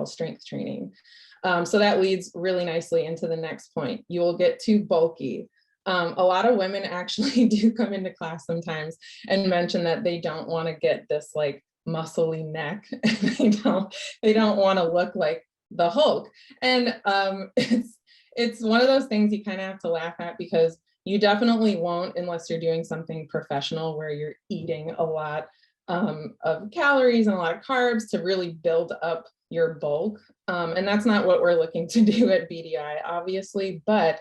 strength training. So that leads really nicely into the next point. You will get too bulky. A lot of women actually do come into class sometimes and mention that they don't want to get this like muscly neck. they don't want to look like the Hulk. And it's one of those things you kind of have to laugh at, because you definitely won't unless you're doing something professional where you're eating a lot of calories and a lot of carbs to really build up your bulk. And that's not what we're looking to do at BDI, obviously, but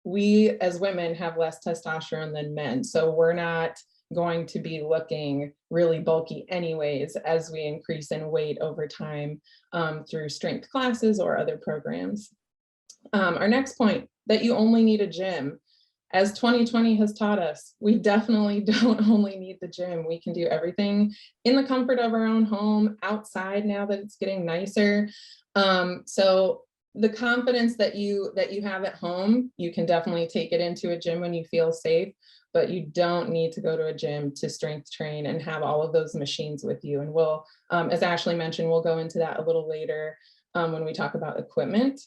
we as women have less testosterone than men. So we're not going to be looking really bulky anyways as we increase in weight over time through strength classes or other programs. Our next point, that you only need a gym. As 2020 has taught us, we definitely don't only need the gym. We can do everything in the comfort of our own home, outside now that it's getting nicer. So the confidence that you have at home, you can definitely take it into a gym when you feel safe, but you don't need to go to a gym to strength train and have all of those machines with you. And we'll, as Ashley mentioned, we'll go into that a little later when we talk about equipment.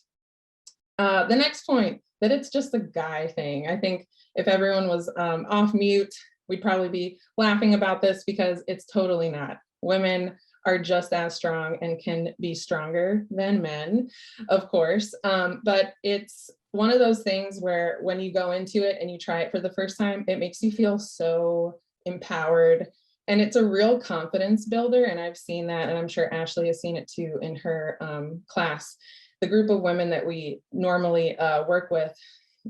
The next point, that it's just a guy thing. I think if everyone was off mute, we'd probably be laughing about this, because it's totally not. Women are just as strong and can be stronger than men, of course. But it's one of those things where when you go into it and you try it for the first time, it makes you feel so empowered. And it's a real confidence builder. And I've seen that, and I'm sure Ashley has seen it too in her class. The group of women that we normally work with,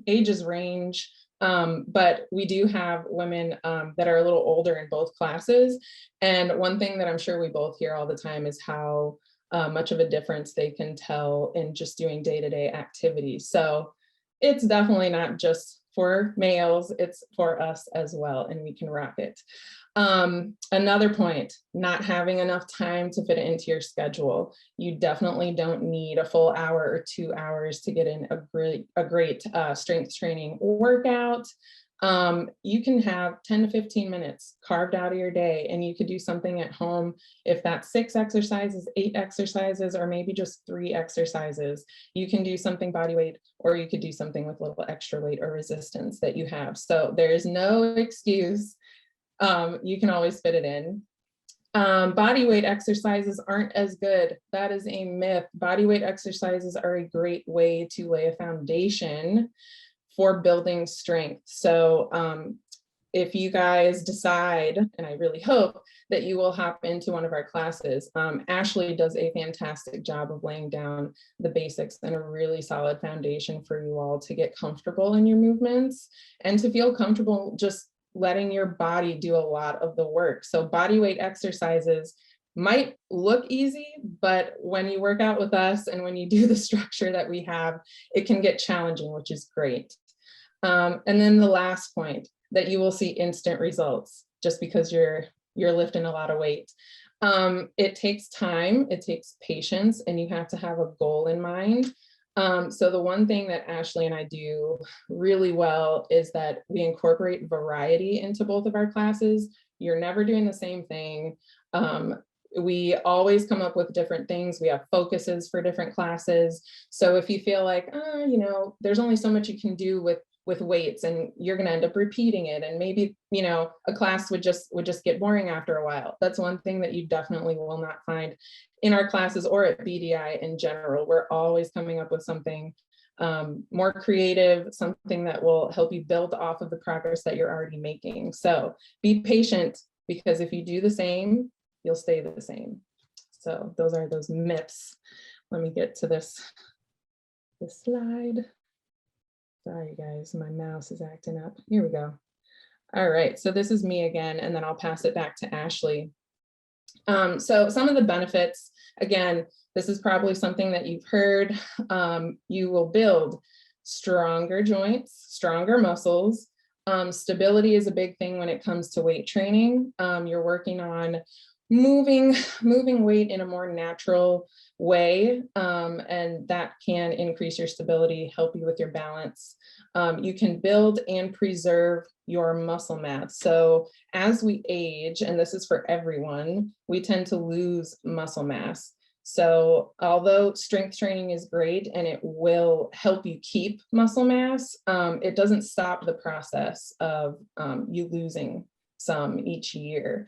ages range, but we do have women that are a little older in both classes. And one thing that I'm sure we both hear all the time is how much of a difference they can tell in just doing day-to-day activities. So it's definitely not just for males, it's for us as well, and we can rock it. Another point, not having enough time to fit it into your schedule. You definitely don't need a full hour or 2 hours to get in a great strength training workout. You can have 10 to 15 minutes carved out of your day, and you could do something at home. If that's 6 exercises, 8 exercises, or maybe just 3 exercises, you can do something body weight, or you could do something with a little extra weight or resistance that you have. So there is no excuse. You can always fit it in. Body weight exercises aren't as good. That is a myth. Body weight exercises are a great way to lay a foundation for building strength. So if you guys decide, and I really hope that you will hop into one of our classes, Ashley does a fantastic job of laying down the basics and a really solid foundation for you all to get comfortable in your movements and to feel comfortable just letting your body do a lot of the work. So body weight exercises might look easy, but when you work out with us and when you do the structure that we have, it can get challenging, which is great. And then the last point, that you will see instant results just because you're lifting a lot of weight. It takes time, it takes patience, and you have to have a goal in mind. So the one thing that Ashley and I do really well is that we incorporate variety into both of our classes. You're never doing the same thing. We always come up with different things. We have focuses for different classes. So if you feel like, there's only so much you can do with weights, and you're going to end up repeating it, and maybe a class would just get boring after a while. That's one thing that you definitely will not find in our classes or at BDI in general. We're always coming up with something more creative, something that will help you build off of the progress that you're already making. So be patient, because if you do the same, you'll stay the same. So those are those myths. Let me get to this slide. Sorry guys, my mouse is acting up. Here we go. All right, so this is me again, and then I'll pass it back to Ashley. So some of the benefits, again, this is probably something that you've heard. You will build stronger joints, stronger muscles. Stability is a big thing when it comes to weight training. You're working on moving weight in a more natural way, and that can increase your stability, help you with your balance. You can build and preserve your muscle mass. So as we age, and this is for everyone, we tend to lose muscle mass. So although strength training is great and it will help you keep muscle mass, it doesn't stop the process of you losing some each year.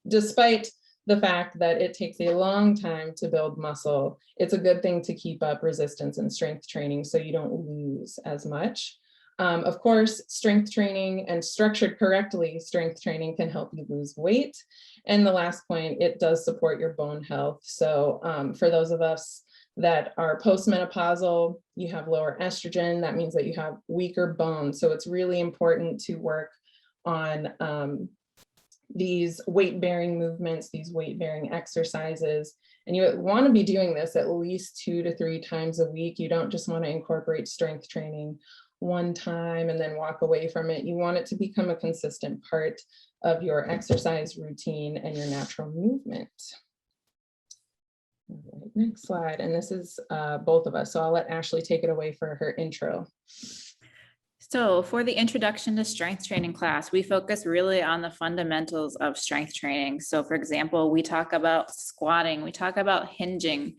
Despite the fact that it takes a long time to build muscle, it's a good thing to keep up resistance and strength training so you don't lose as much. Of course, strength training and structured correctly, strength training can help you lose weight. And the last point, it does support your bone health. So for those of us that are postmenopausal, you have lower estrogen, that means that you have weaker bones. So it's really important to work on these weight-bearing movements, these weight-bearing exercises. And you want to be doing this at least 2 to 3 times a week. You don't just want to incorporate strength training one time and then walk away from it. You want it to become a consistent part of your exercise routine and your natural movement. All right, next slide. And this is both of us. So I'll let Ashley take it away for her intro. So for the introduction to strength training class, we focus really on the fundamentals of strength training. So for example, we talk about squatting, we talk about hinging,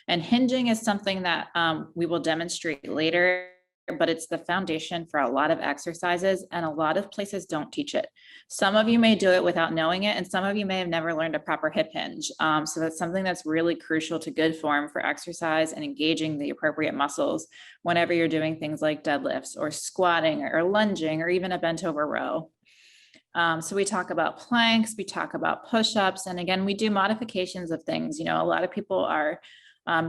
and hinging is something that we will demonstrate later, but it's the foundation for a lot of exercises and a lot of places don't teach it. Some of you may do it without knowing it, and some of you may have never learned a proper hip hinge. So that's something that's really crucial to good form for exercise and engaging the appropriate muscles whenever you're doing things like deadlifts or squatting or lunging or even a bent over row. So we talk about planks, we talk about push-ups, and again, we do modifications of things. You know, a lot of people are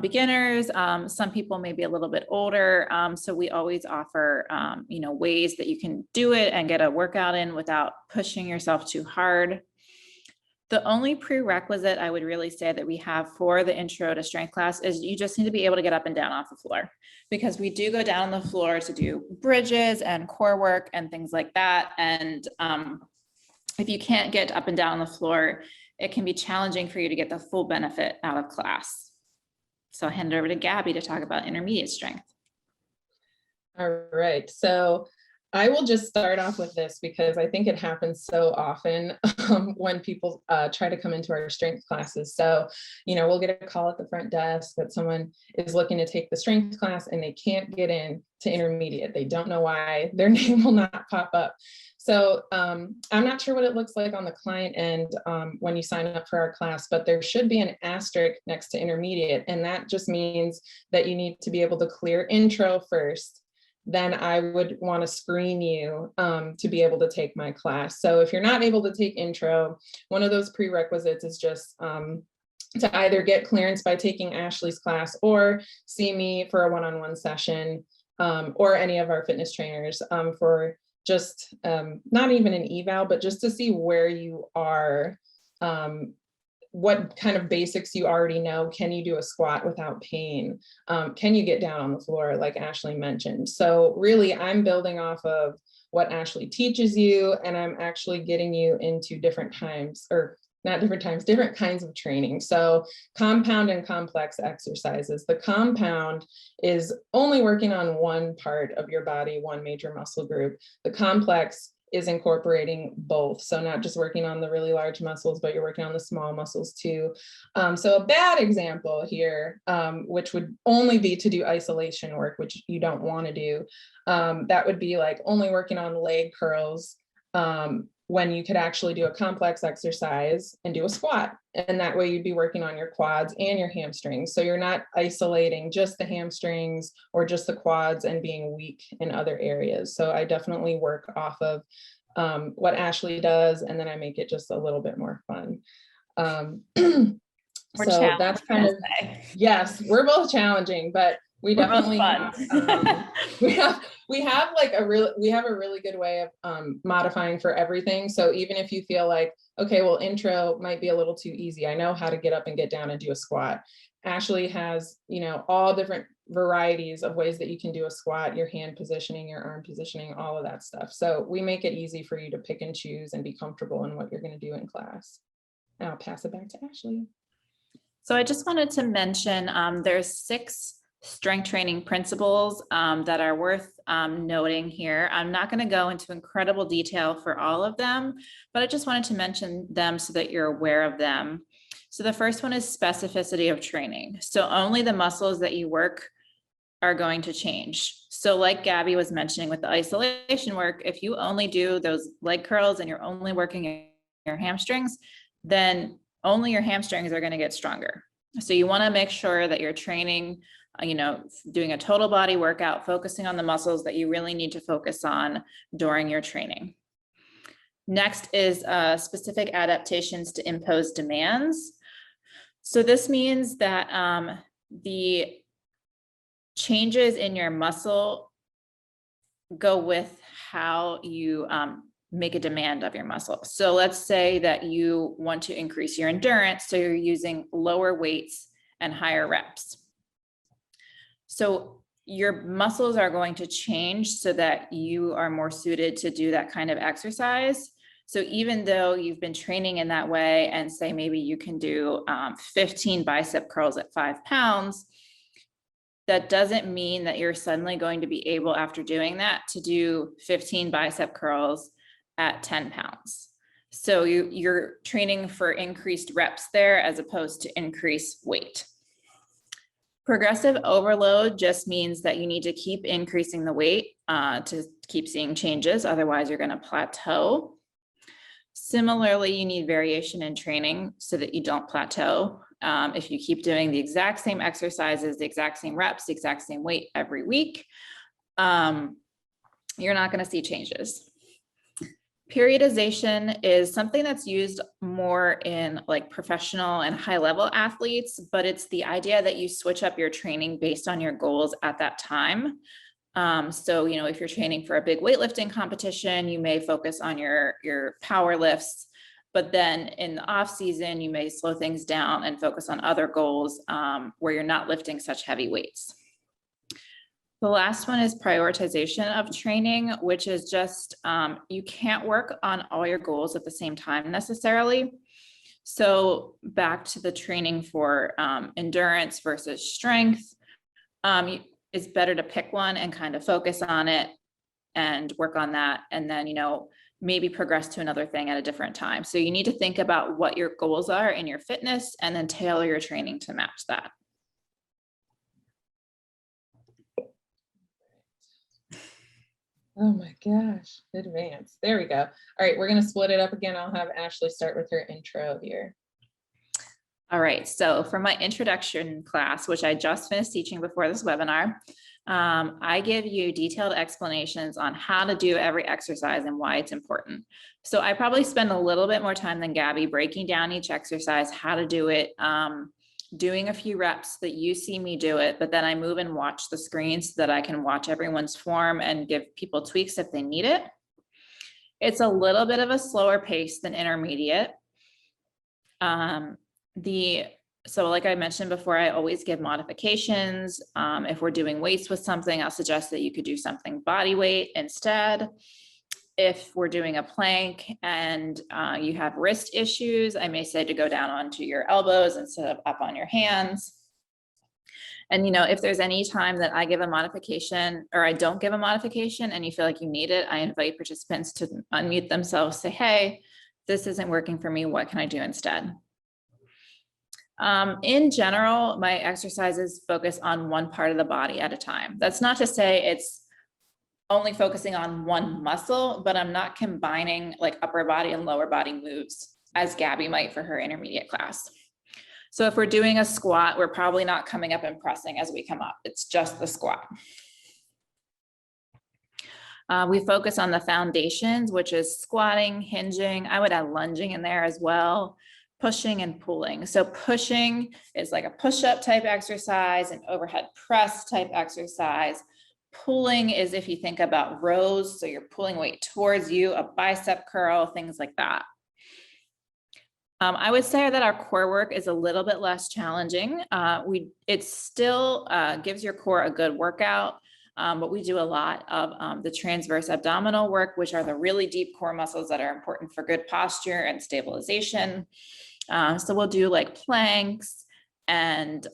beginners, some people may be a little bit older. So we always offer, you know, ways that you can do it and get a workout in without pushing yourself too hard. The only prerequisite I would really say that we have for the intro to strength class is you just need to be able to get up and down off the floor, because we do go down on the floor to do bridges and core work and things like that. And if you can't get up and down on the floor, it can be challenging for you to get the full benefit out of class. So I'll hand it over to Gabby to talk about intermediate strength. All right, so I will just start off with this because I think it happens so often when people try to come into our strength classes. So, you know, we'll get a call at the front desk that someone is looking to take the strength class and they can't get in to intermediate. They don't know why, their name will not pop up. So I'm not sure what it looks like on the client end when you sign up for our class, but there should be an asterisk next to intermediate. And that just means that you need to be able to clear intro first. Then I would want to screen you to be able to take my class. So if you're not able to take intro, one of those prerequisites is just to either get clearance by taking Ashley's class or see me for a one-on-one session or any of our fitness trainers for just not even an eval, but just to see where you are, what kind of basics you already know. Can you do a squat without pain? Can you get down on the floor like Ashley mentioned? So really I'm building off of what Ashley teaches you, and I'm actually getting you into different times, or not different times, different kinds of training. So compound and complex exercises. The compound is only working on one part of your body, one major muscle group. The complex is incorporating both. So not just working on the really large muscles, but you're working on the small muscles too. So a bad example here, which would only be to do isolation work, which you don't want to do. That would be like only working on leg curls, when you could actually do a complex exercise and do a squat. And that way you'd be working on your quads and your hamstrings. So you're not isolating just the hamstrings or just the quads and being weak in other areas. So I definitely work off of what Ashley does, and then I make it just a little bit more fun. So that's kind of, yes, we're both challenging, but we definitely we have a really good way of modifying for everything. So even if you feel like, okay, well, intro might be a little too easy, I know how to get up and get down and do a squat. Ashley has, you know, all different varieties of ways that you can do a squat, your hand positioning, your arm positioning, all of that stuff. So we make it easy for you to pick and choose and be comfortable in what you're going to do in class. And I'll pass it back to Ashley. So I just wanted to mention there's 6 strength training principles that are worth noting here. I'm not going to go into incredible detail for all of them, but I just wanted to mention them so that you're aware of them. So the first one is specificity of training. So only the muscles that you work are going to change. So like Gabby was mentioning with the isolation work, if you only do those leg curls and you're only working your hamstrings, then only your hamstrings are going to get stronger. So you want to make sure that you're training, doing a total body workout, focusing on the muscles that you really need to focus on during your training. Next is specific adaptations to impose demands. So this means that the changes in your muscle go with how you make a demand of your muscle. So let's say that you want to increase your endurance, so you're using lower weights and higher reps. So your muscles are going to change so that you are more suited to do that kind of exercise. So even though you've been training in that way and say maybe you can do 15 bicep curls at 5 pounds, that doesn't mean that you're suddenly going to be able, after doing that, to do 15 bicep curls at 10 pounds. So you're training for increased reps there as opposed to increased weight. Progressive overload just means that you need to keep increasing the weight to keep seeing changes. Otherwise, you're going to plateau. Similarly, you need variation in training so that you don't plateau. If you keep doing the exact same exercises, the exact same reps, the exact same weight every week, you're not going to see changes. Periodization is something that's used more in like professional and high level athletes, but it's the idea that you switch up your training based on your goals at that time. So, if you're training for a big weightlifting competition, you may focus on your power lifts, but then in the off season, you may slow things down and focus on other goals where you're not lifting such heavy weights. The last one is prioritization of training, which is just, you can't work on all your goals at the same time necessarily. So back to the training for endurance versus strength, it's better to pick one and kind of focus on it and work on that. And then, maybe progress to another thing at a different time. So you need to think about what your goals are in your fitness and then tailor your training to match that. Oh my gosh, advanced. There we go. All right, we're going to split it up again. I'll have Ashley start with her intro here. All right, so for my introduction class, which I just finished teaching before this webinar, I give you detailed explanations on how to do every exercise and why it's important. So I probably spend a little bit more time than Gabby breaking down each exercise, how to do it, doing a few reps that you see me do it, but then I move and watch the screen so that I can watch everyone's form and give people tweaks if they need it. It's a little bit of a slower pace than intermediate. So like I mentioned before, I always give modifications. If we're doing weights with something, I'll suggest that you could do something body weight instead. If we're doing a plank and you have wrist issues, I may say to go down onto your elbows instead of up on your hands. And, if there's any time that I give a modification or I don't give a modification and you feel like you need it, I invite participants to unmute themselves, say, hey, this isn't working for me. What can I do instead? In general, my exercises focus on one part of the body at a time. That's not to say it's only focusing on one muscle, but I'm not combining like upper body and lower body moves as Gabby might for her intermediate class. So if we're doing a squat, we're probably not coming up and pressing as we come up. It's just the squat. We focus on the foundations, which is squatting, hinging. I would add lunging in there as well. Pushing and pulling. So pushing is like a push-up type exercise, an overhead press type exercise. Pulling is if you think about rows, so you're pulling weight towards you, a bicep curl, things like that. I would say that our core work is a little bit less challenging. It still gives your core a good workout, but we do a lot of the transverse abdominal work, which are the really deep core muscles that are important for good posture and stabilization. So we'll do like planks and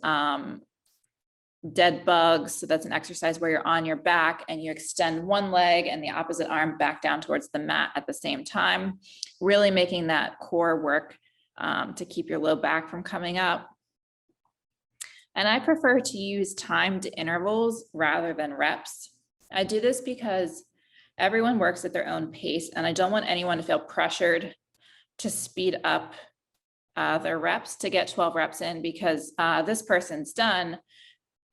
dead bugs. So that's an exercise where you're on your back and you extend one leg and the opposite arm back down towards the mat at the same time, really making that core work to keep your low back from coming up. And I prefer to use timed intervals rather than reps. I do this because everyone works at their own pace, and I don't want anyone to feel pressured to speed up their reps to get 12 reps in, because this person's done,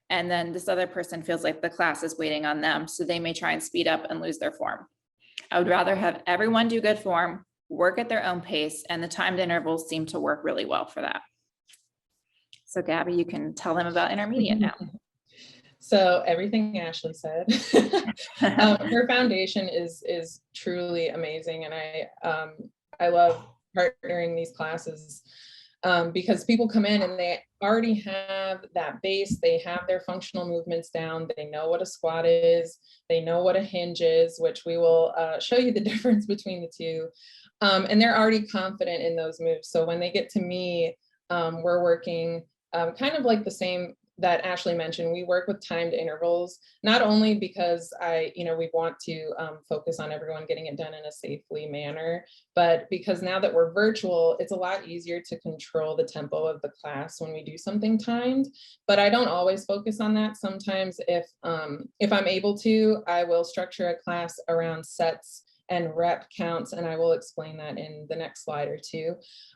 and then this other person feels like the class is waiting on them, so they may try and speed up and lose their form. I would rather have everyone do good form, work at their own pace, and the timed intervals seem to work really well for that. So Gabby, you can tell them about intermediate now. So everything Ashley said, her foundation is truly amazing. And I love partnering these classes because people come in and they already have that base, they have their functional movements down, they know what a squat is, they know what a hinge is, which we will show you the difference between the two. And they're already confident in those moves. So when they get to me, we're working kind of like the same that Ashley mentioned. We work with timed intervals, not only because we want to focus on everyone getting it done in a safely manner, but because now that we're virtual, it's a lot easier to control the tempo of the class when we do something timed. But I don't always focus on that. Sometimes if I'm able to, I will structure a class around sets and rep counts, and I will explain that in the next slide or two.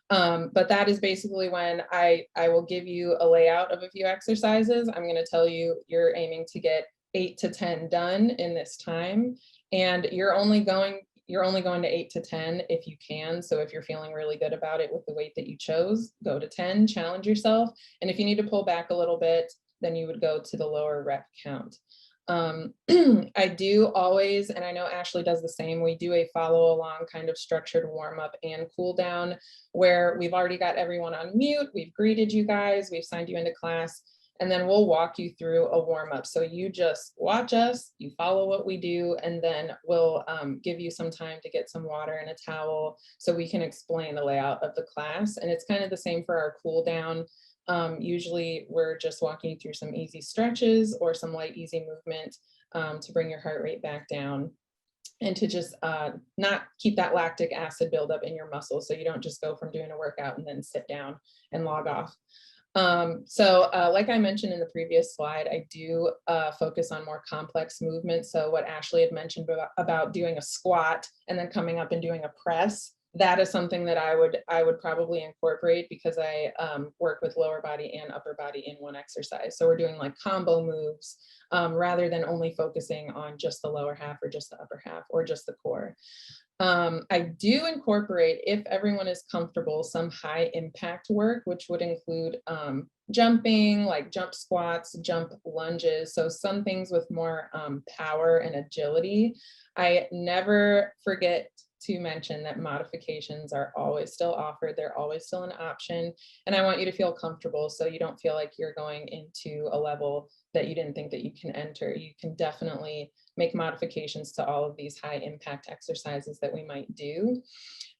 But that is basically when I will give you a layout of a few exercises. I'm going to tell you you're aiming to get 8 to 10 done in this time, and you're only going to 8 to 10 if you can. So if you're feeling really good about it with the weight that you chose, go to 10, challenge yourself. And if you need to pull back a little bit, then you would go to the lower rep count. I do always, and I know Ashley does the same, we do a follow along kind of structured warm up and cool down where we've already got everyone on mute, we've greeted you guys, we've signed you into class, and then we'll walk you through a warm up. So you just watch us, you follow what we do, and then we'll give you some time to get some water and a towel so we can explain the layout of the class. And it's kind of the same for our cool down. Usually we're just walking you through some easy stretches or some light, easy movement to bring your heart rate back down and to just not keep that lactic acid buildup in your muscles. So you don't just go from doing a workout and then sit down and log off. Like I mentioned in the previous slide, I do focus on more complex movements. So what Ashley had mentioned about doing a squat and then coming up and doing a press, that is something that I would probably incorporate because I work with lower body and upper body in one exercise. So we're doing like combo moves rather than only focusing on just the lower half or just the upper half or just the core. I do incorporate, if everyone is comfortable, some high impact work, which would include jumping, like jump squats, jump lunges. So some things with more power and agility. I never forget to mention that modifications are always still offered. They're always still an option. And I want you to feel comfortable so you don't feel like you're going into a level that you didn't think that you can enter. You can definitely make modifications to all of these high impact exercises that we might do.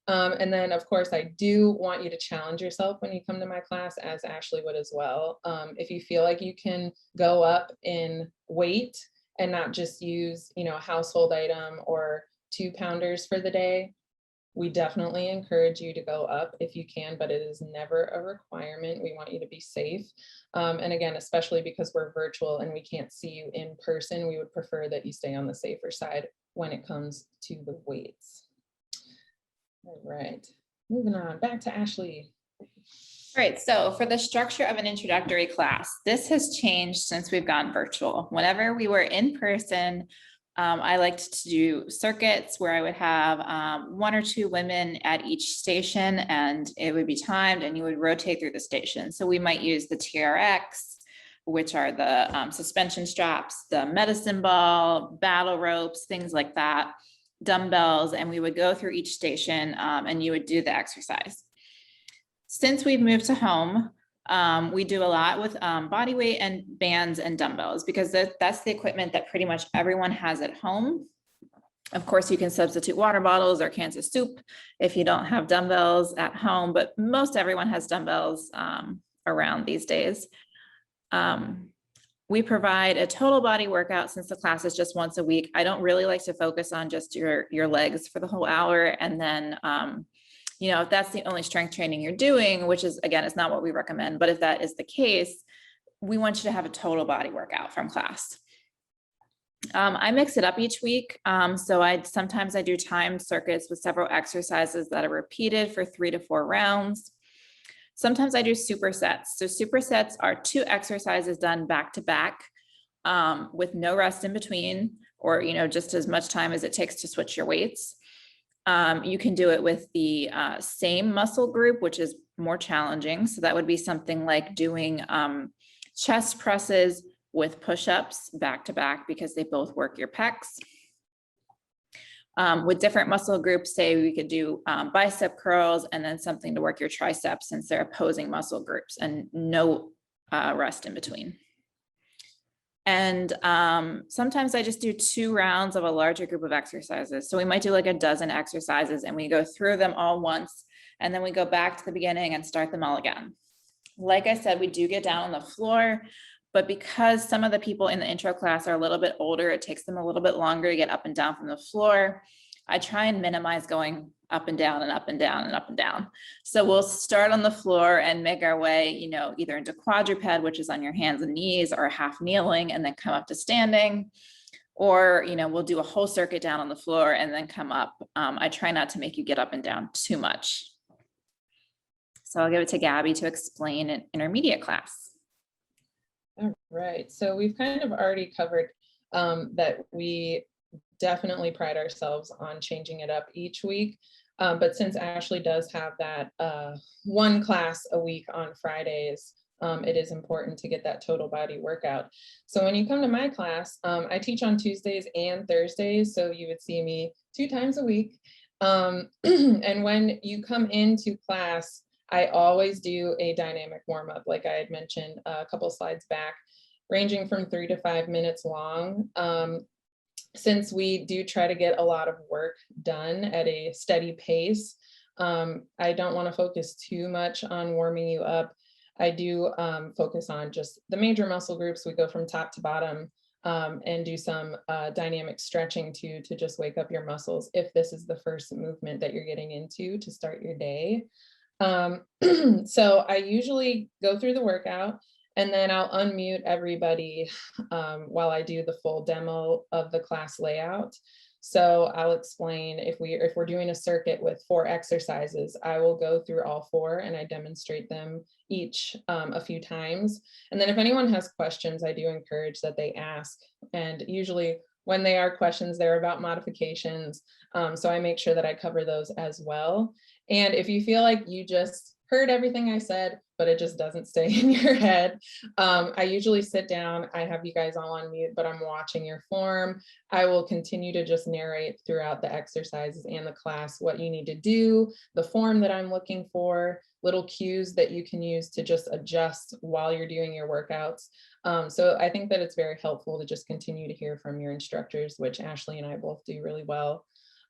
And then of course, I do want you to challenge yourself when you come to my class, as Ashley would as well. If you feel like you can go up in weight and not just use, a household item or 2-pounders for the day, we definitely encourage you to go up if you can, but it is never a requirement. We want you to be safe. And again, especially because we're virtual and we can't see you in person, we would prefer that you stay on the safer side when it comes to the weights. All right, moving on back to Ashley. All right, so for the structure of an introductory class, this has changed since we've gone virtual. Whenever we were in person, I liked to do circuits where I would have 1 or 2 women at each station, and it would be timed and you would rotate through the station. So we might use the TRX, which are the suspension straps, the medicine ball, battle ropes, things like that, dumbbells, and we would go through each station and you would do the exercise. Since we've moved to home, we do a lot with body weight and bands and dumbbells because that's the equipment that pretty much everyone has at home. Of course, you can substitute water bottles or cans of soup if you don't have dumbbells at home, but most everyone has dumbbells around these days. We provide a total body workout since the class is just once a week. I don't really like to focus on just your legs for the whole hour and then You know, if that's the only strength training you're doing, which is, again, is not what we recommend, but if that is the case, we want you to have a total body workout from class. I mix it up each week. So sometimes I do timed circuits with several exercises that are repeated for 3 to 4 rounds. Sometimes I do supersets. So supersets are 2 exercises done back to back with no rest in between, or, you know, just as much time as it takes to switch your weights. You can do it with the same muscle group, which is more challenging. So that would be something like doing chest presses with push-ups back to back, because they both work your pecs. With different muscle groups, say we could do bicep curls and then something to work your triceps, since they're opposing muscle groups, and no rest in between. And sometimes I just do 2 rounds of a larger group of exercises. So we might do like a dozen exercises and we go through them all once, and then we go back to the beginning and start them all again. Like I said, we do get down on the floor, but because some of the people in the intro class are a little bit older, it takes them a little bit longer to get up and down from the floor. I try and minimize going up and down and up and down and up and down. So we'll start on the floor and make our way, you know, either into quadruped, which is on your hands and knees, or half kneeling, and then come up to standing. Or, you know, we'll do a whole circuit down on the floor and then come up. I try not to make you get up and down too much. So I'll give it to Gabby to explain an intermediate class. All right, so we've kind of already covered that we definitely pride ourselves on changing it up each week. But since Ashley does have that 1 class a week on Fridays, it is important to get that total body workout. So when you come to my class, I teach on Tuesdays and Thursdays, so you would see me 2 times a week. And when you come into class, I always do a dynamic warm-up, like I had mentioned a couple slides back, ranging from 3 to 5 minutes long. Since we do try to get a lot of work done at a steady pace, I don't want to focus too much on warming you up. I do focus on just the major muscle groups. We go from top to bottom and do some dynamic stretching to just wake up your muscles if this is the first movement that you're getting into to start your day. So I usually go through the workout and then I'll unmute everybody while I do the full demo of the class layout. So I'll explain if we're doing a circuit with 4 exercises, I will go through all 4 and I demonstrate them each a few times. And then if anyone has questions, I do encourage that they ask. And usually when they are questions, they're about modifications. So I make sure that I cover those as well. And if you feel like you just heard everything I said, but it just doesn't stay in your head, I usually sit down, I have you guys all on mute, but I'm watching your form. I will continue to just narrate throughout the exercises and the class what you need to do, the form that I'm looking for, little cues that you can use to just adjust while you're doing your workouts. So I think that it's very helpful to just continue to hear from your instructors, which Ashley and I both do really well.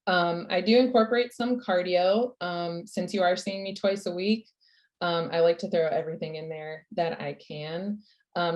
I do incorporate some cardio. Since you are seeing me twice a week, I like to throw everything in there that I can.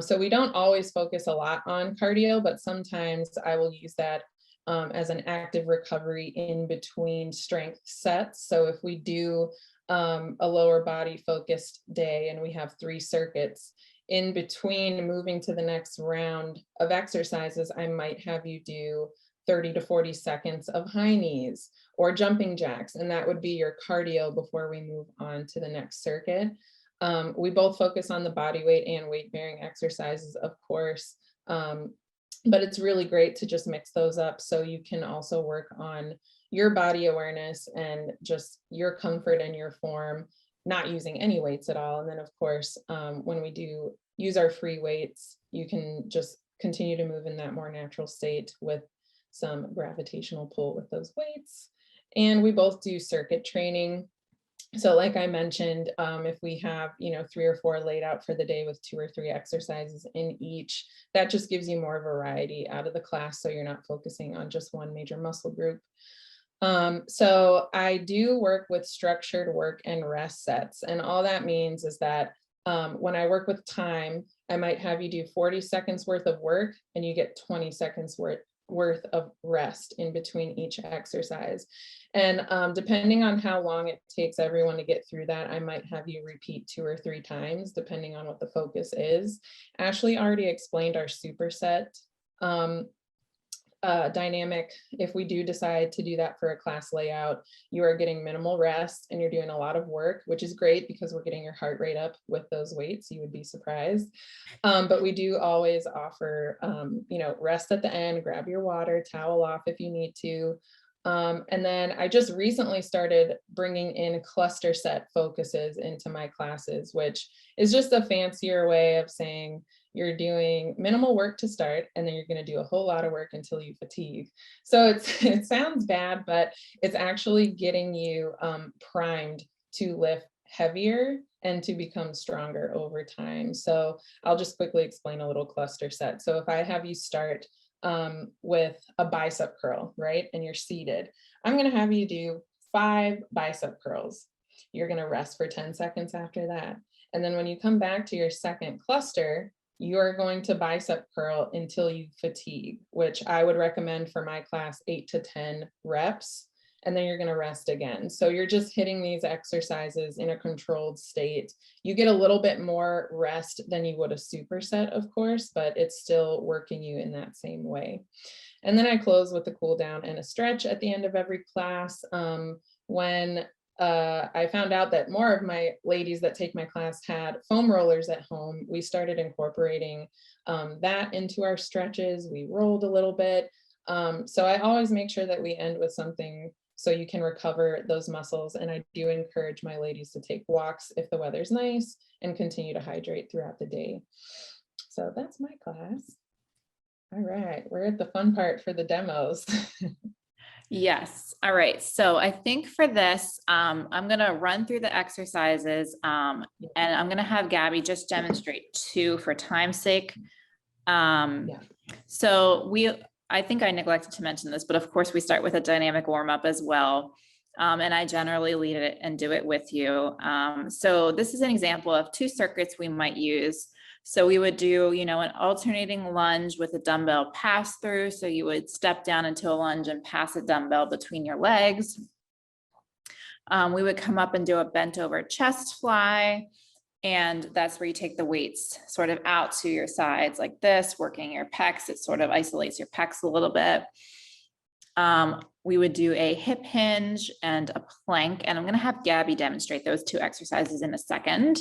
So we don't always focus a lot on cardio, but sometimes I will use that as an active recovery in between strength sets. So if we do a lower body focused day and we have 3 circuits, in between moving to the next round of exercises, I might have you do 30 to 40 seconds of high knees or jumping jacks, and that would be your cardio before we move on to the next circuit. We both focus on the body weight and weight bearing exercises, of course, but it's really great to just mix those up so you can also work on your body awareness and just your comfort and your form, not using any weights at all. And then of course, when we do use our free weights, you can just continue to move in that more natural state with some gravitational pull with those weights. And we both do circuit training. So like I mentioned, if we have, 3 or 4 laid out for the day with 2 or 3 exercises in each, that just gives you more variety out of the class. So you're not focusing on just one major muscle group. So I do work with structured work and rest sets. And all that means is that when I work with time, I might have you do 40 seconds worth of work and you get 20 seconds worth worth of rest in between each exercise. And depending on how long it takes everyone to get through that, I might have you repeat 2 or 3 times, depending on what the focus is. Ashley already explained our superset dynamic. If we do decide to do that for a class layout, you are getting minimal rest and you're doing a lot of work, which is great because we're getting your heart rate up with those weights. You would be surprised. But we do always offer, rest at the end, grab your water, towel off if you need to. And then I just recently started bringing in cluster set focuses into my classes, which is just a fancier way of saying, you're doing minimal work to start, and then you're going to do a whole lot of work until you fatigue. So it sounds bad, but it's actually getting you primed to lift heavier and to become stronger over time. So I'll just quickly explain a little cluster set. So if I have you start with a bicep curl, right? And you're seated, I'm going to have you do 5 bicep curls. You're going to rest for 10 seconds after that. And then when you come back to your second cluster, you're going to bicep curl until you fatigue, which I would recommend for my class 8 to 10 reps. And then you're going to rest again. So you're just hitting these exercises in a controlled state. You get a little bit more rest than you would a superset, of course, but it's still working you in that same way. And then I close with a cool down and a stretch at the end of every class. When I found out that more of my ladies that take my class had foam rollers at home, we started incorporating that into our stretches. We rolled a little bit. So I always make sure that we end with something so you can recover those muscles. And I do encourage my ladies to take walks if the weather's nice and continue to hydrate throughout the day. So that's my class. All right, we're at the fun part for the demos. Yes. All right. So I think for this, I'm going to run through the exercises and I'm going to have Gabby just demonstrate 2 for time's sake. So I think I neglected to mention this, but of course we start with a dynamic warm up as well. And I generally lead it and do it with you. So this is an example of 2 circuits we might use. So we would do, an alternating lunge with a dumbbell pass through. So you would step down into a lunge and pass a dumbbell between your legs. We would come up and do a bent over chest fly. And that's where you take the weights sort of out to your sides like this, working your pecs. It sort of isolates your pecs a little bit. We would do a hip hinge and a plank, and I'm going to have Gabby demonstrate those 2 exercises in a second.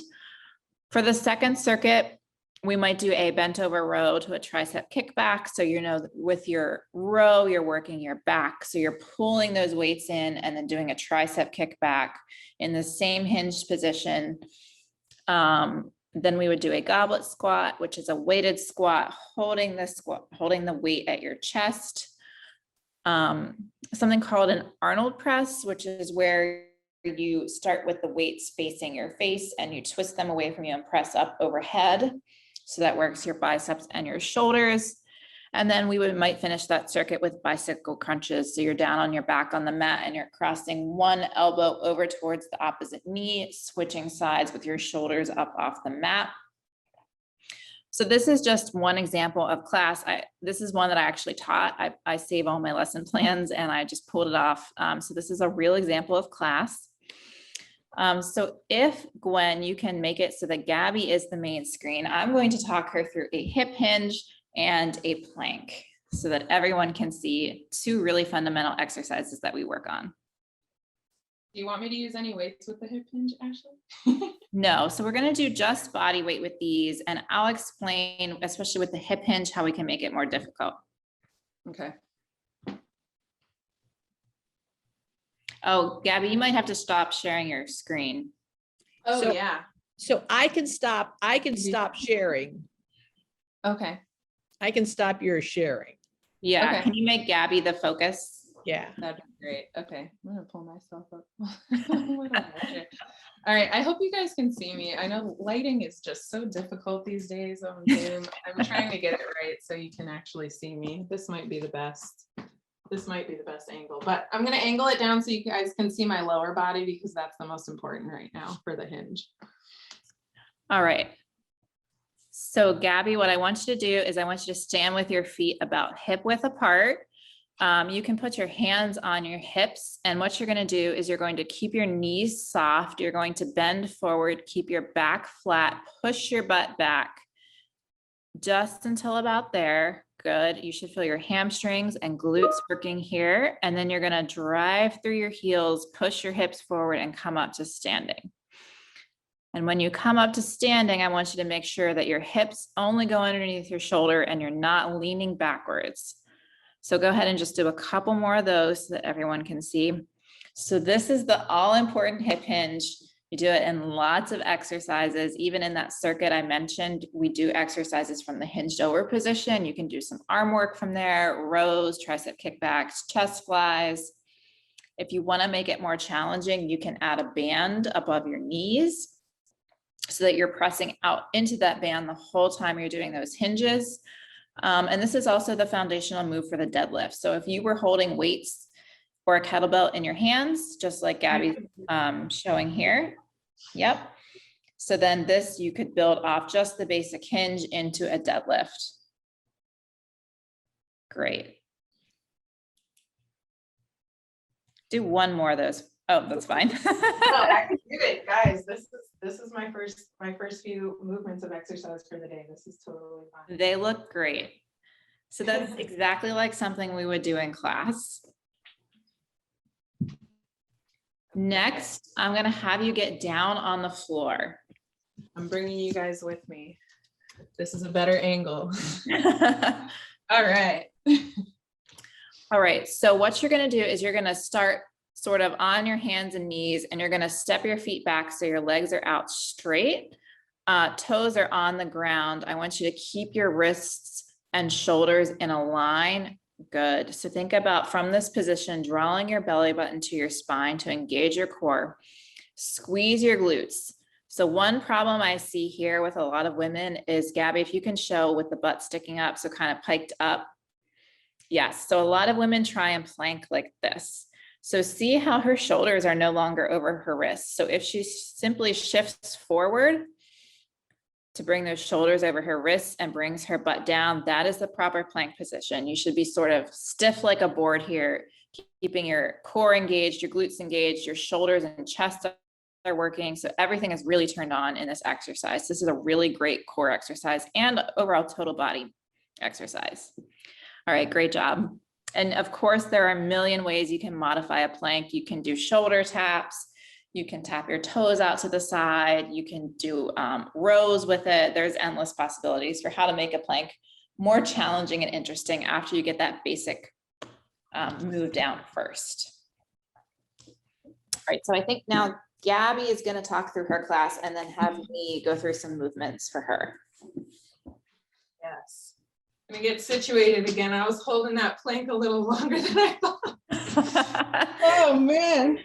For the second circuit, we might do a bent over row to a tricep kickback. So, with your row, you're working your back. So you're pulling those weights in and then doing a tricep kickback in the same hinged position. Then we would do a goblet squat, which is a weighted squat, holding the weight at your chest. Something called an Arnold press, which is where you start with the weights facing your face and you twist them away from you and press up overhead. So that works your biceps and your shoulders. And then we might finish that circuit with bicycle crunches. So you're down on your back on the mat and you're crossing one elbow over towards the opposite knee, switching sides with your shoulders up off the mat. So this is just one example of class. This is one that I actually taught. I save all my lesson plans and I just pulled it off. So this is a real example of class. So if Gwen, you can make it so that Gabby is the main screen, I'm going to talk her through a hip hinge and a plank so that everyone can see 2 really fundamental exercises that we work on. Do you want me to use any weights with the hip hinge, Ashley? No, so we're going to do just body weight with these, and I'll explain, especially with the hip hinge, how we can make it more difficult. Okay. Oh, Gabby, you might have to stop sharing your screen. Oh, yeah. So I can stop sharing. Okay. I can stop your sharing. Yeah. Okay. Can you make Gabby the focus? Yeah. That'd be great. Okay. I'm going to pull myself up. All right. I hope you guys can see me. I know lighting is just so difficult these days on Zoom. I'm trying to get it right so you can actually see me. This might be the best. This might be the best angle, but I'm going to angle it down so you guys can see my lower body because that's the most important right now for the hinge. All right. So Gabby, what I want you to do is I want you to stand with your feet about hip width apart. You can put your hands on your hips, and what you're going to do is you're going to keep your knees soft. You're going to bend forward, keep your back flat, push your butt back just until about there. Good. You should feel your hamstrings and glutes working here. And then you're going to drive through your heels, push your hips forward, and come up to standing. And when you come up to standing, I want you to make sure that your hips only go underneath your shoulder and you're not leaning backwards. So go ahead and just do a couple more of those so that everyone can see. So this is the all-important hip hinge. You do it in lots of exercises. Even in that circuit I mentioned, we do exercises from the hinged over position. You can do some arm work from there, rows, tricep kickbacks, chest flies. If you want to make it more challenging, you can add a band above your knees so that you're pressing out into that band the whole time you're doing those hinges. And this is also the foundational move for the deadlift. So if you were holding weights or a kettlebell in your hands, just like Gabby's showing here. Yep. So then this, you could build off just the basic hinge into a deadlift. Great. Do one more of those. Oh, that's fine. No, I can do it, guys. This is my first few movements of exercise for the day. This is totally fine. They look great. So that's exactly like something we would do in class. Next, I'm going to have you get down on the floor. I'm bringing you guys with me. This is a better angle. All right. All right. So what you're going to do is you're going to start sort of on your hands and knees, and you're going to step your feet back so your legs are out straight. Toes are on the ground. I want you to keep your wrists and shoulders in a line. Good. So think about from this position, drawing your belly button to your spine to engage your core. Squeeze your glutes. So one problem I see here with a lot of women is, Gabby, if you can show with the butt sticking up, so kind of piked up. Yes. So a lot of women try and plank like this. So see how her shoulders are no longer over her wrists. So if she simply shifts forward to bring those shoulders over her wrists and brings her butt down, that is the proper plank position. You should be sort of stiff like a board here, keeping your core engaged, your glutes engaged, your shoulders and chest are working. So everything is really turned on in this exercise. This is a really great core exercise and overall total body exercise. All right, great job. And of course, there are a million ways you can modify a plank. You can do shoulder taps. You can tap your toes out to the side. You can do rows with it. There's endless possibilities for how to make a plank more challenging and interesting after you get that basic move down first. All right, so I think now Gabby is going to talk through her class and then have me go through some movements for her. Yes. Let me get situated again. I was holding that plank a little longer than I thought. Oh man.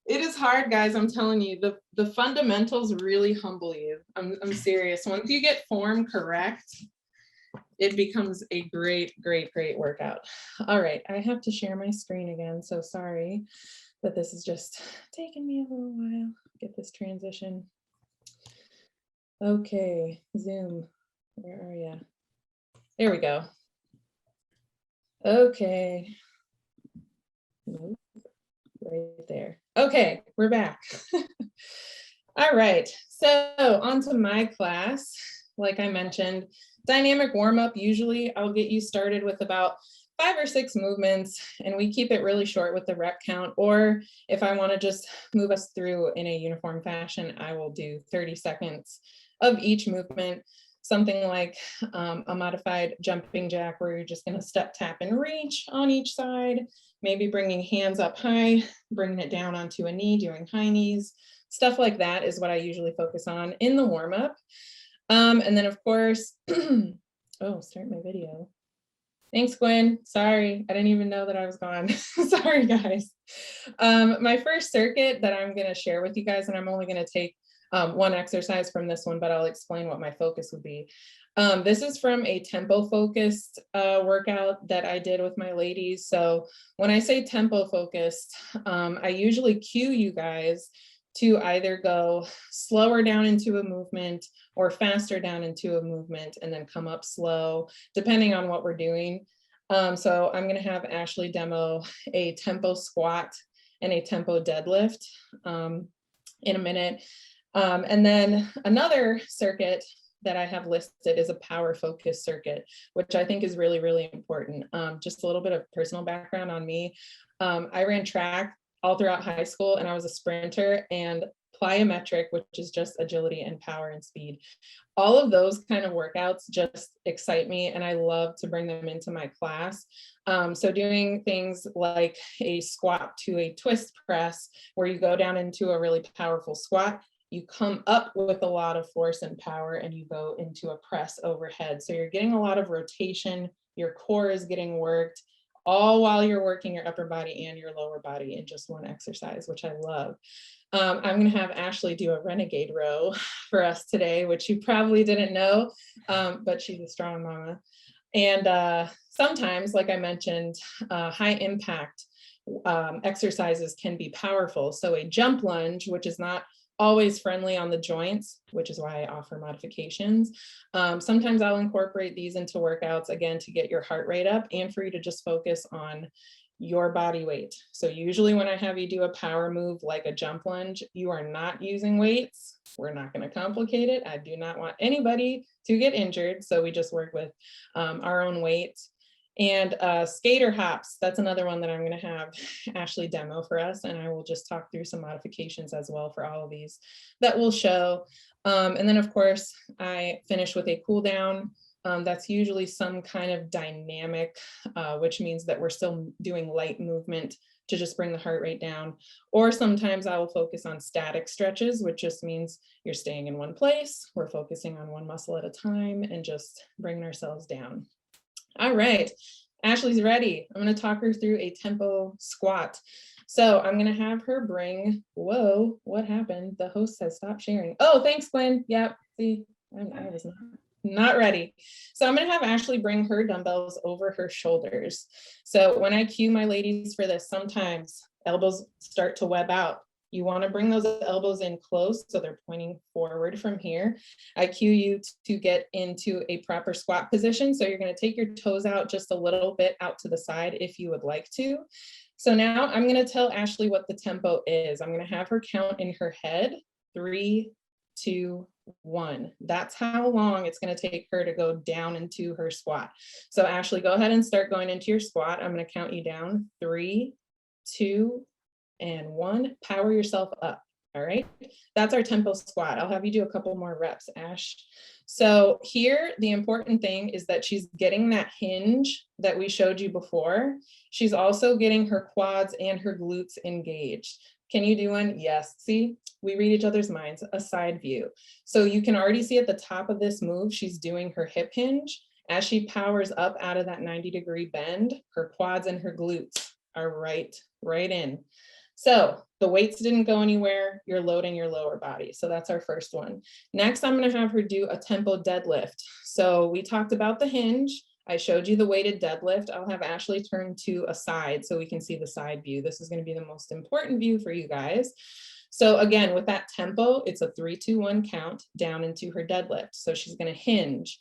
It is hard, guys. I'm telling you, the fundamentals really humble you. I'm serious. Once you get form correct, it becomes a great, great, great workout. All right, I have to share my screen again. So sorry that this is just taking me a little while. Get this transition. Okay, Zoom, where are you? There we go. Okay. Nope. Right there. Okay, we're back. All right, so on to my class. Like I mentioned, dynamic warm-up, usually I'll get you started with about 5 or 6 movements, and we keep it really short with the rep count, or if I want to just move us through in a uniform fashion, I will do 30 seconds of each movement. Something like a modified jumping jack where you're just going to step, tap, and reach on each side, maybe bringing hands up high, bringing it down onto a knee, doing high knees. Stuff like that is what I usually focus on in the warm-up. And then, of course, oh, start my video. Thanks, Gwen. Sorry, I didn't even know that I was gone. Sorry, guys. My first circuit that I'm going to share with you guys, and I'm only going to take one exercise from this one, but I'll explain what my focus would be. This is from a tempo focused workout that I did with my ladies. So when I say tempo focused, I usually cue you guys to either go slower down into a movement or faster down into a movement and then come up slow, depending on what we're doing. So I'm going to have Ashley demo a tempo squat and a tempo deadlift in a minute. And then another circuit that I have listed is a power focus circuit, which I think is really, really important. Just a little bit of personal background on me. I ran track all throughout high school, and I was a sprinter, and plyometric, which is just agility and power and speed. All of those kind of workouts just excite me, and I love to bring them into my class. So doing things like a squat to a twist press, where you go down into a really powerful squat, you come up with a lot of force and power, and you go into a press overhead. So you're getting a lot of rotation, your core is getting worked, all while you're working your upper body and your lower body in just one exercise, which I love. I'm going to have Ashley do a Renegade Row for us today, which you probably didn't know, but she's a strong mama. And sometimes, like I mentioned, high impact exercises can be powerful. So a jump lunge, which is not always friendly on the joints, which is why I offer modifications. Sometimes I'll incorporate these into workouts, again, to get your heart rate up and for you to just focus on your body weight. So usually when I have you do a power move like a jump lunge, you are not using weights. We're not going to complicate it. I do not want anybody to get injured. So we just work with our own weights. And skater hops, that's another one that I'm going to have Ashley demo for us. And I will just talk through some modifications as well for all of these that we'll show. And then of course, I finish with a cool down. That's usually some kind of dynamic, which means that we're still doing light movement to just bring the heart rate down. Or sometimes I will focus on static stretches, which just means you're staying in one place. We're focusing on one muscle at a time and just bringing ourselves down. All right, Ashley's ready. I'm going to talk her through a tempo squat. So I'm going to have her bring, whoa, what happened? The host says stop sharing. Oh, thanks, Gwen. Yep, see, I was not ready. So I'm going to have Ashley bring her dumbbells over her shoulders. So when I cue my ladies for this, sometimes elbows start to web out. You want to bring those elbows in close so they're pointing forward from here. I cue you to get into a proper squat position. So you're going to take your toes out just a little bit out to the side if you would like to. So now I'm going to tell Ashley what the tempo is. I'm going to have her count in her head, 3, 2, 1. That's how long it's going to take her to go down into her squat. So Ashley, go ahead and start going into your squat. I'm going to count you down, 3, 2, and 1. Power yourself up. All right, that's our tempo squat. I'll have you do a couple more reps, Ash. So here, the important thing is that she's getting that hinge that we showed you before. She's also getting her quads and her glutes engaged. Can you do one? Yes. See, we read each other's minds, a side view. So you can already see at the top of this move, she's doing her hip hinge. As she powers up out of that 90-degree bend, her quads and her glutes are right in. So the weights didn't go anywhere. You're loading your lower body. So that's our first one. Next, I'm going to have her do a tempo deadlift. So we talked about the hinge. I showed you the weighted deadlift. I'll have Ashley turn to a side so we can see the side view. This is going to be the most important view for you guys. So again, with that tempo, it's a 3, 2, 1 count down into her deadlift. So she's going to hinge.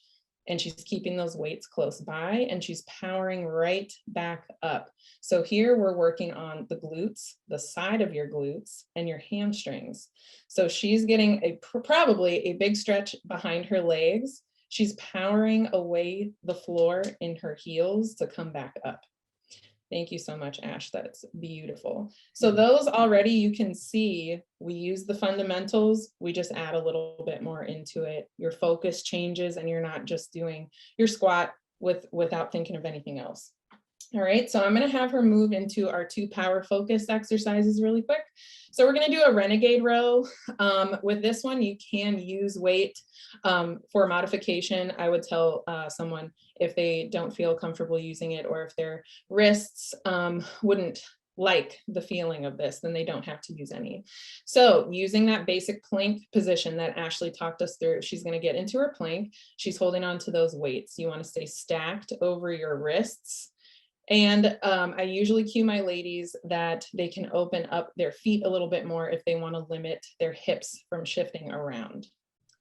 And she's keeping those weights close by and she's powering right back up. So here we're working on the glutes, the side of your glutes and your hamstrings. So she's getting probably a big stretch behind her legs. She's powering away the floor in her heels to come back up. Thank you so much, Ash. That's beautiful. So those already you can see, we use the fundamentals. We just add a little bit more into it. Your focus changes and you're not just doing your squat without thinking of anything else. All right, so I'm going to have her move into our 2 power focus exercises really quick. So we're going to do a Renegade Row. With this one, you can use weight for modification. I would tell someone if they don't feel comfortable using it or if their wrists wouldn't like the feeling of this, then they don't have to use any. So using that basic plank position that Ashley talked us through, she's going to get into her plank. She's holding on to those weights. You want to stay stacked over your wrists. And I usually cue my ladies that they can open up their feet a little bit more if they want to limit their hips from shifting around.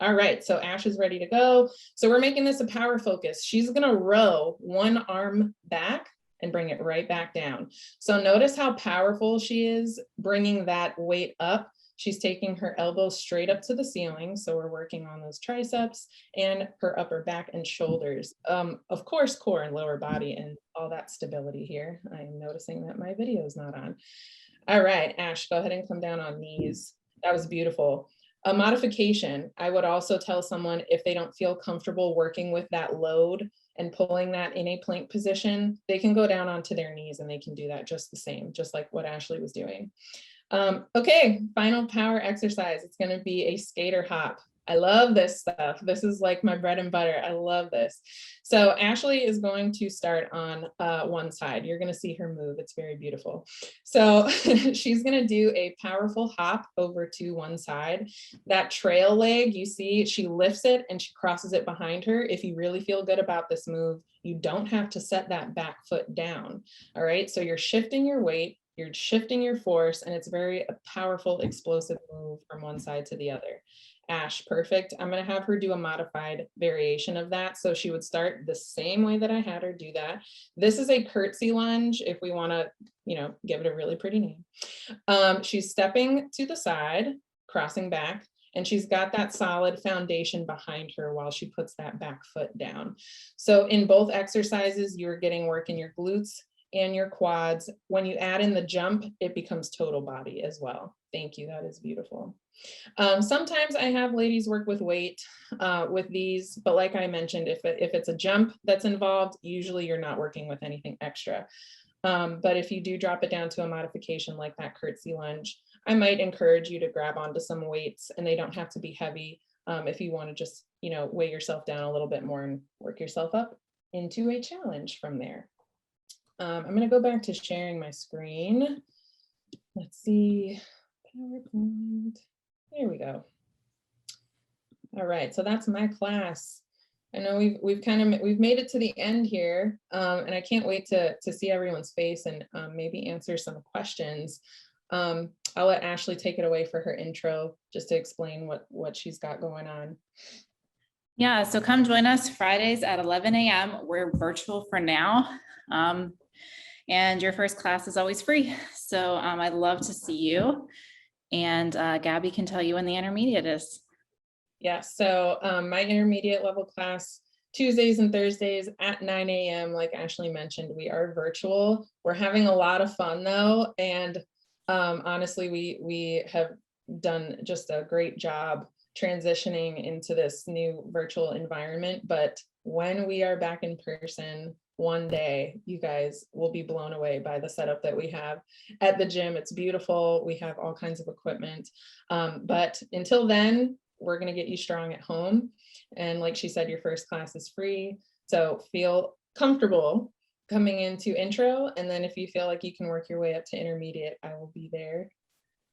All right, so Ash is ready to go. So we're making this a power focus. She's gonna row one arm back and bring it right back down. So notice how powerful she is bringing that weight up. She's taking her elbows straight up to the ceiling. So we're working on those triceps and her upper back and shoulders. Of course, core and lower body and all that stability here. I am noticing that my video is not on. All right, Ash, go ahead and come down on knees. That was beautiful. A modification, I would also tell someone if they don't feel comfortable working with that load and pulling that in a plank position, they can go down onto their knees and they can do that just the same, just like what Ashley was doing. Okay, final power exercise. It's going to be a skater hop. I love this stuff. This is like my bread and butter. I love this. So Ashley is going to start on one side. You're going to see her move. It's very beautiful. So she's going to do a powerful hop over to one side. That trail leg, you see, she lifts it and she crosses it behind her. If you really feel good about this move, you don't have to set that back foot down. All right, so you're shifting your weight, you're shifting your force, and it's very powerful, explosive move from one side to the other. Ash, perfect. I'm going to have her do a modified variation of that. So she would start the same way that I had her do that. This is a curtsy lunge if we want to, give it a really pretty name. She's stepping to the side, crossing back, and she's got that solid foundation behind her while she puts that back foot down. So in both exercises, you're getting work in your glutes and your quads. When you add in the jump, it becomes total body as well. Thank you. That is beautiful. Sometimes I have ladies work with weight with these, but like I mentioned, if it's a jump that's involved, usually you're not working with anything extra. But if you do drop it down to a modification like that curtsy lunge, I might encourage you to grab onto some weights, and they don't have to be heavy. If you want to just, weigh yourself down a little bit more and work yourself up into a challenge from there. I'm going to go back to sharing my screen. Let's see, PowerPoint. There we go. All right, so that's my class. I know we've made it to the end here, and I can't wait to see everyone's face and maybe answer some questions. I'll let Ashley take it away for her intro, just to explain what she's got going on. Yeah, so come join us Fridays at 11 a.m. We're virtual for now. And your first class is always free. So I'd love to see you. And Gabby can tell you when the intermediate is. Yeah, so my intermediate level class, Tuesdays and Thursdays at 9 a.m. Like Ashley mentioned, we are virtual. We're having a lot of fun though. And honestly, we have done just a great job transitioning into this new virtual environment. But when we are back in person, one day, you guys will be blown away by the setup that we have at the gym. It's beautiful. We have all kinds of equipment. But until then, we're going to get you strong at home. And like she said, your first class is free. So feel comfortable coming into intro. And then if you feel like you can work your way up to intermediate, I will be there.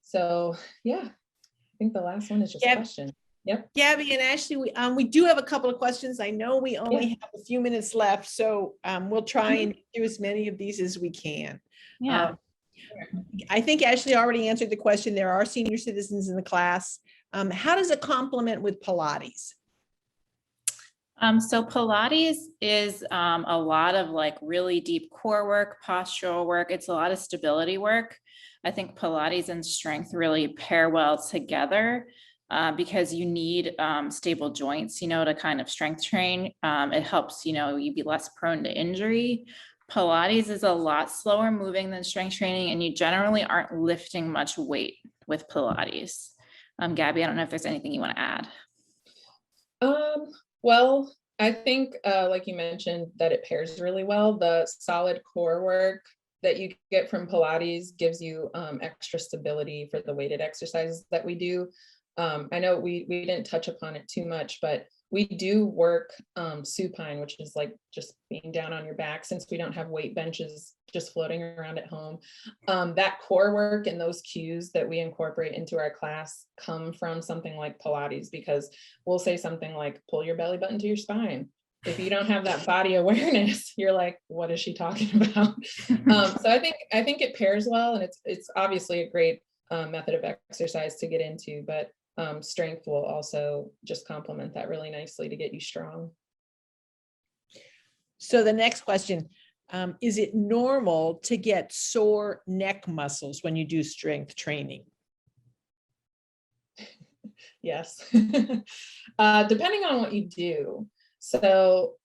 So yeah, I think the last one is just question. Yep. Gabby and Ashley, we do have a couple of questions. I know we only have a few minutes left, so we'll try and do as many of these as we can. Yeah. I think Ashley already answered the question. There are senior citizens in the class. How does it complement with Pilates? So Pilates is a lot of like really deep core work, postural work. It's a lot of stability work. I think Pilates and strength really pair well together. Because you need stable joints, to kind of strength train. It helps, you be less prone to injury. Pilates is a lot slower moving than strength training, and you generally aren't lifting much weight with Pilates. Gabby, I don't know if there's anything you want to add. Well, I think, like you mentioned, that it pairs really well. The solid core work that you get from Pilates gives you extra stability for the weighted exercises that we do. I know we didn't touch upon it too much, but we do work supine, which is like just being down on your back, since we don't have weight benches just floating around at home. That core work and those cues that we incorporate into our class come from something like Pilates, because we'll say something like pull your belly button to your spine, if you don't have that body awareness, you're like, what is she talking about? So I think it pairs well, and it's obviously a great method of exercise to get into, but strength will also just complement that really nicely to get you strong. So the next question, is it normal to get sore neck muscles when you do strength training? Yes, depending on what you do. So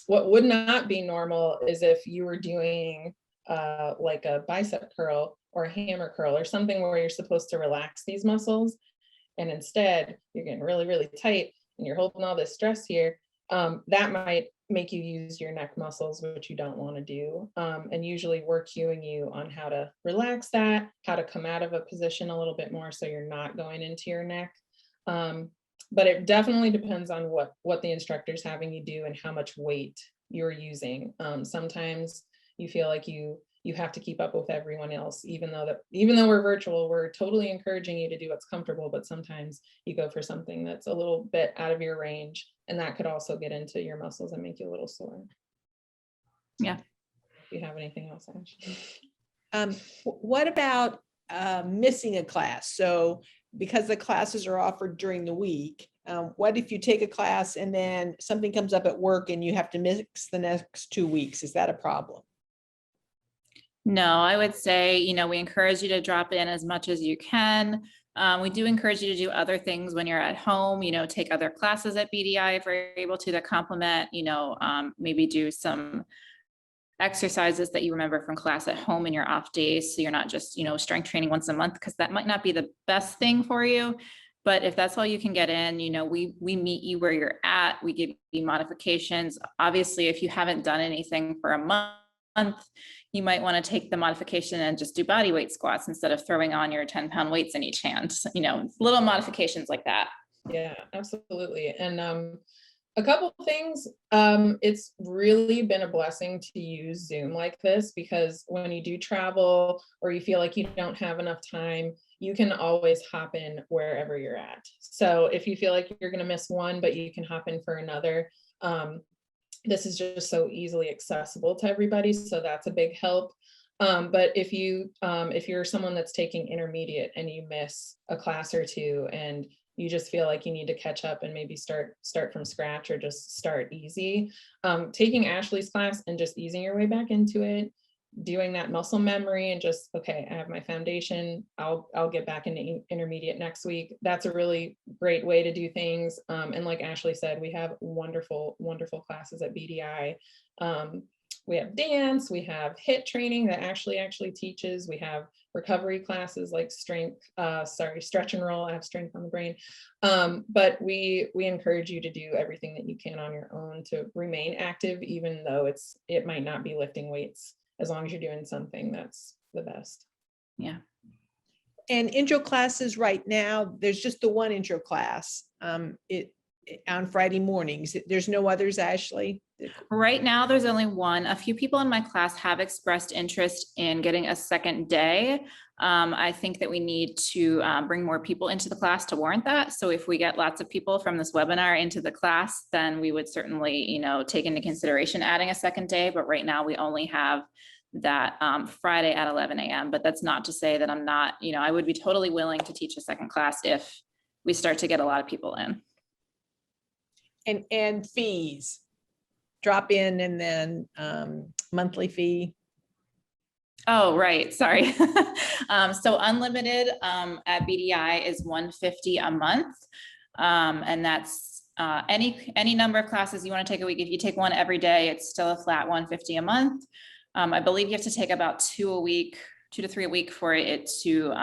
what would not be normal is if you were doing like a bicep curl or a hammer curl or something where you're supposed to relax these muscles, and instead you're getting really, really tight and you're holding all this stress here. That might make you use your neck muscles, which you don't want to do. And usually we're cueing you on how to relax that, how to come out of a position a little bit more so you're not going into your neck. But it definitely depends on what the instructor's having you do and how much weight you're using. Sometimes you feel like you have to keep up with everyone else, even though we're virtual, we're totally encouraging you to do what's comfortable, but sometimes you go for something that's a little bit out of your range, and that could also get into your muscles and make you a little sore. Yeah. If you have anything else, Ash. What about missing a class? So because the classes are offered during the week, what if you take a class and then something comes up at work and you have to miss the next 2 weeks? Is that a problem? No, I would say, we encourage you to drop in as much as you can. We do encourage you to do other things when you're at home, take other classes at BDI if you're able to complement, maybe do some exercises that you remember from class at home in your off days. So you're not just, strength training once a month, because that might not be the best thing for you. But if that's all you can get in, we meet you where you're at, we give you modifications. Obviously, if you haven't done anything for a month, you might want to take the modification and just do body weight squats instead of throwing on your 10-pound weights in each hand, little modifications like that. Yeah, absolutely. And a couple of things, it's really been a blessing to use Zoom like this, because when you do travel or you feel like you don't have enough time, you can always hop in wherever you're at. So if you feel like you're going to miss one, but you can hop in for another, this is just so easily accessible to everybody. So that's a big help. But if you're someone that's taking intermediate and you miss a class or two and you just feel like you need to catch up and maybe start from scratch or just start easy, taking Ashley's class and just easing your way back into it, doing that muscle memory and just, okay, I have my foundation, I'll get back into intermediate next week. That's a really great way to do things. And like Ashley said, we have wonderful, wonderful classes at BDI. We have dance, we have HIIT training that Ashley actually teaches. We have recovery classes like stretch and roll. I have strength on the brain. But we encourage you to do everything that you can on your own to remain active, even though it might not be lifting weights. As long as you're doing something, that's the best. Yeah. And intro classes right now, there's just the one intro class on Friday mornings. There's no others, Ashley? Right now, there's only one. A few people in my class have expressed interest in getting a second day. I think that we need to bring more people into the class to warrant that. So if we get lots of people from this webinar into the class, then we would certainly, take into consideration adding a second day. But right now we only have that Friday at 11 a.m. But that's not to say that I'm not, I would be totally willing to teach a second class if we start to get a lot of people in. And fees, drop in and then monthly fee. Oh, right. Sorry. So unlimited at BDI is $150 a month. And that's any number of classes you want to take a week. If you take one every day, it's still a flat $150 a month. I believe you have to take about 2 to 3 a week for it to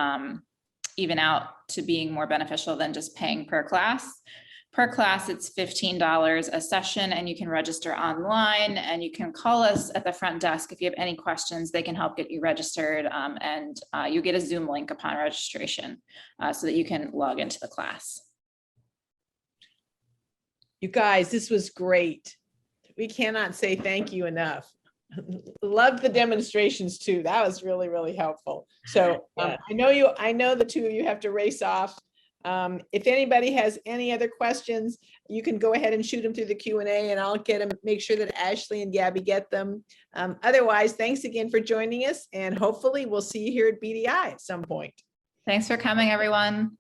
even out to being more beneficial than just paying per class. Per class, it's $15 a session, and you can register online, and you can call us at the front desk if you have any questions. They can help get you registered, and you get a Zoom link upon registration so that you can log into the class. You guys, this was great. We cannot say thank you enough. Love the demonstrations too. That was really, really helpful. So I know the two of you have to race off. If anybody has any other questions, you can go ahead and shoot them through the Q&A and I'll get them, make sure that Ashley and Gabby get them. Otherwise, thanks again for joining us, and hopefully we'll see you here at BDI at some point. Thanks for coming, everyone.